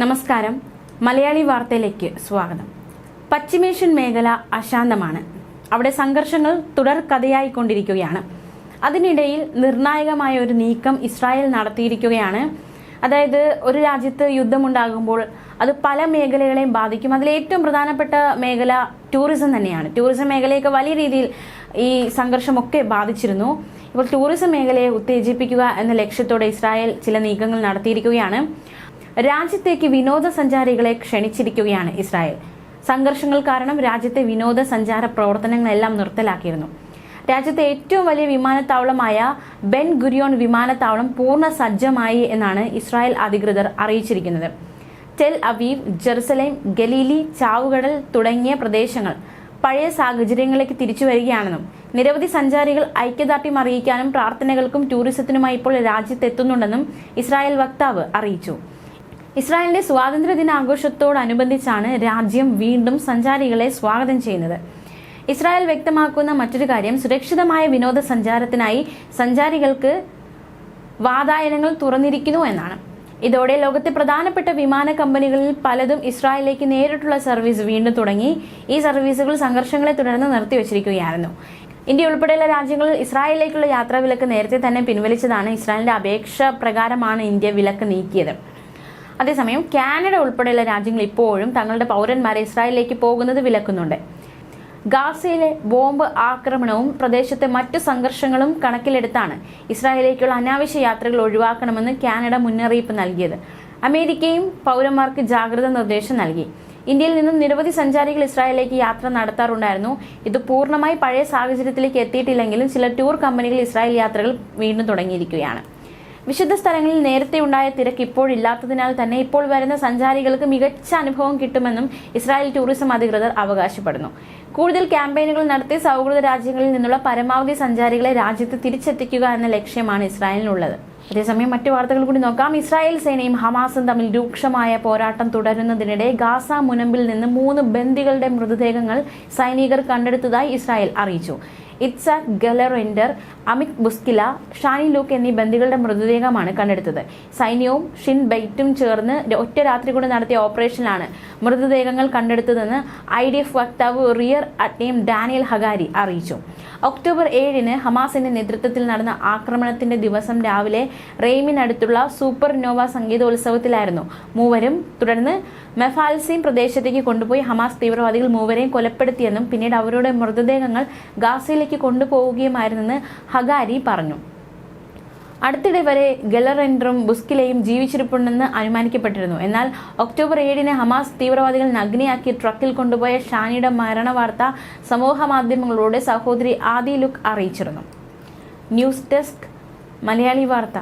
നമസ്കാരം, മലയാളി വാർത്തയിലേക്ക് സ്വാഗതം. പശ്ചിമേഷ്യൻ മേഖല അശാന്തമാണ്. അവിടെ സംഘർഷങ്ങൾ തുടർ കഥയായിക്കൊണ്ടിരിക്കുകയാണ്. അതിനിടയിൽ നിർണായകമായ ഒരു നീക്കം ഇസ്രായേൽ നടത്തിയിരിക്കുകയാണ്. അതായത്, ഒരു രാജ്യത്ത് യുദ്ധമുണ്ടാകുമ്പോൾ അത് പല മേഖലകളെയും ബാധിക്കും. അതിലേറ്റവും പ്രധാനപ്പെട്ട മേഖല ടൂറിസം തന്നെയാണ്. ടൂറിസം മേഖലയൊക്കെ വലിയ രീതിയിൽ ഈ സംഘർഷമൊക്കെ ബാധിച്ചിരുന്നു. ഇപ്പോൾ ടൂറിസം മേഖലയെ ഉത്തേജിപ്പിക്കുക എന്ന ലക്ഷ്യത്തോടെ ഇസ്രായേൽ ചില നീക്കങ്ങൾ നടത്തിയിരിക്കുകയാണ്. രാജ്യത്തേക്ക് വിനോദസഞ്ചാരികളെ ക്ഷണിച്ചിരിക്കുകയാണ് ഇസ്രായേൽ. സംഘർഷങ്ങൾ കാരണം രാജ്യത്തെ വിനോദസഞ്ചാര പ്രവർത്തനങ്ങളെല്ലാം നിർത്തലാക്കിയിരുന്നു. രാജ്യത്തെ ഏറ്റവും വലിയ വിമാനത്താവളമായ ബെൻ ഗുരിയോൺ വിമാനത്താവളം പൂർണ്ണ സജ്ജമായി എന്നാണ് ഇസ്രായേൽ അധികൃതർ അറിയിച്ചിരിക്കുന്നത്. ടെൽ അവീവ്, ജെറുസലേം, ഗലീലി, ചാവുകടൽ തുടങ്ങിയ പ്രദേശങ്ങൾ പഴയ സാഹചര്യങ്ങളിലേക്ക് തിരിച്ചു വരികയാണെന്നും നിരവധി സഞ്ചാരികൾ ഐക്യദാർഢ്യം അറിയിക്കാനും പ്രാർത്ഥനകൾക്കും ടൂറിസത്തിനുമായി ഇപ്പോൾ രാജ്യത്തെത്തുന്നുണ്ടെന്നും ഇസ്രായേൽ വക്താവ് അറിയിച്ചു. ഇസ്രായേലിന്റെ സ്വാതന്ത്ര്യ ദിനാഘോഷത്തോടനുബന്ധിച്ചാണ് രാജ്യം വീണ്ടും സഞ്ചാരികളെ സ്വാഗതം ചെയ്യുന്നത്. ഇസ്രായേൽ വ്യക്തമാക്കുന്ന മറ്റൊരു കാര്യം, സുരക്ഷിതമായ വിനോദസഞ്ചാരത്തിനായി സഞ്ചാരികൾക്ക് വാതായനങ്ങൾ തുറന്നിരിക്കുന്നു എന്നാണ്. ഇതോടെ ലോകത്തെ പ്രധാനപ്പെട്ട വിമാന കമ്പനികളിൽ പലതും ഇസ്രായേലിലേക്ക് നേരിട്ടുള്ള സർവീസ് വീണ്ടും തുടങ്ങി. ഈ സർവീസുകൾ സംഘർഷങ്ങളെ തുടർന്ന് നിർത്തിവച്ചിരിക്കുകയായിരുന്നു. ഇന്ത്യ ഉൾപ്പെടെയുള്ള രാജ്യങ്ങളിൽ ഇസ്രായേലിലേക്കുള്ള യാത്രാ വിലക്ക് നേരത്തെ തന്നെ പിൻവലിച്ചതാണ്. ഇസ്രായേലിന്റെ അപേക്ഷ പ്രകാരമാണ് ഇന്ത്യ വിലക്ക് നീക്കിയത്. അതേസമയം കാനഡ ഉൾപ്പെടെയുള്ള രാജ്യങ്ങൾ ഇപ്പോഴും തങ്ങളുടെ പൗരന്മാരെ ഇസ്രായേലിലേക്ക് പോകുന്നത് വിലക്കുന്നുണ്ട്. ഗാസയിലെ ബോംബ് ആക്രമണവും പ്രദേശത്തെ മറ്റു സംഘർഷങ്ങളും കണക്കിലെടുത്താണ് ഇസ്രായേലിലേക്കുള്ള അനാവശ്യ യാത്രകൾ ഒഴിവാക്കണമെന്ന് കാനഡ മുന്നറിയിപ്പ് നൽകിയത്. അമേരിക്കയും പൗരന്മാർക്ക് ജാഗ്രതാ നിർദ്ദേശം നൽകി. ഇന്ത്യയിൽ നിന്നും നിരവധി സഞ്ചാരികൾ ഇസ്രായേലിലേക്ക് യാത്ര നടത്താറുണ്ടായിരുന്നു. ഇത് പൂർണ്ണമായി പഴയ സാഹചര്യത്തിലേക്ക് എത്തിയിട്ടില്ലെങ്കിലും ചില ടൂർ കമ്പനികൾ ഇസ്രായേൽ യാത്രകൾ വീണ്ടും തുടങ്ങിയിരിക്കുകയാണ്. വിശുദ്ധ സ്ഥലങ്ങളിൽ നേരത്തെ ഉണ്ടായ തിരക്ക് ഇപ്പോഴില്ലാത്തതിനാൽ തന്നെ ഇപ്പോൾ വരുന്ന സഞ്ചാരികൾക്ക് മികച്ച അനുഭവം കിട്ടുമെന്നും ഇസ്രായേൽ ടൂറിസം അധികൃതർ അവകാശപ്പെടുന്നു. കൂടുതൽ ക്യാമ്പയിനുകൾ നടത്തി സൗഹൃദ രാജ്യങ്ങളിൽ നിന്നുള്ള പരമാവധി സഞ്ചാരികളെ രാജ്യത്ത് തിരിച്ചെത്തിക്കുക എന്ന ലക്ഷ്യമാണ് ഇസ്രായേലിനുള്ളത്. അതേസമയം മറ്റു വാർത്തകൾ കൂടി നോക്കാം. ഇസ്രായേൽ സേനയും ഹമാസും തമ്മിൽ രൂക്ഷമായ പോരാട്ടം തുടരുന്നതിനിടെ ഗാസ മുനമ്പിൽ നിന്ന് 3 ബന്ദികളുടെ മൃതദേഹങ്ങൾ സൈനികർ കണ്ടെടുത്തതായി ഇസ്രായേൽ അറിയിച്ചു. ഇറ്റ്സാക് ഗലറെൻഡർ, അമിത് ബുസ്കില, ഷാനി ലൂക്ക് എന്നീ ബന്ദികളുടെ മൃതദേഹമാണ് കണ്ടെടുത്തത്. സൈന്യവും ഷിൻ ബെയ്റ്റും ചേർന്ന് ഒറ്റ രാത്രി കൊണ്ട് നടത്തിയ ഓപ്പറേഷനിലാണ് മൃതദേഹങ്ങൾ കണ്ടെടുത്തതെന്ന് IDF വക്താവ് റിയർ അഡ്മിറൽ ഡാനിയൽ ഹഗാരി അറിയിച്ചു. ഒക്ടോബർ 7-ന് ഹമാസിന്റെ നേതൃത്വത്തിൽ നടന്ന ആക്രമണത്തിന്റെ ദിവസം രാവിലെ റെയ്മിനടുത്തുള്ള സൂപ്പർ നോവ സംഗീതോത്സവത്തിലായിരുന്നു മൂവരും. തുടർന്ന് മെഫാൽസീം പ്രദേശത്തേക്ക് കൊണ്ടുപോയി ഹമാസ് തീവ്രവാദികൾ മൂവരെയും കൊലപ്പെടുത്തിയെന്നും പിന്നീട് അവരുടെ മൃതദേഹങ്ങൾ ഗാസയിലേക്ക് കൊണ്ടുപോവുകയുമായിരുന്നെന്ന് ഹഗാരി പറഞ്ഞു. അടുത്തിടെ വരെ ഗലറെൻഡറും ബുസ്കിലയും ജീവിച്ചിരിപ്പുണ്ടെന്ന് അനുമാനിക്കപ്പെട്ടിരുന്നു. എന്നാൽ ഒക്ടോബർ 7-ന് ഹമാസ് തീവ്രവാദികൾ നഗ്നയാക്കി ട്രക്കിൽ കൊണ്ടുപോയ ഷാനിയുടെ മരണവാർത്ത സമൂഹ മാധ്യമങ്ങളോട് സഹോദരി ആദി ലുക്ക് അറിയിച്ചിരുന്നു. ന്യൂസ് ഡെസ്ക്, മലയാളി വാർത്ത.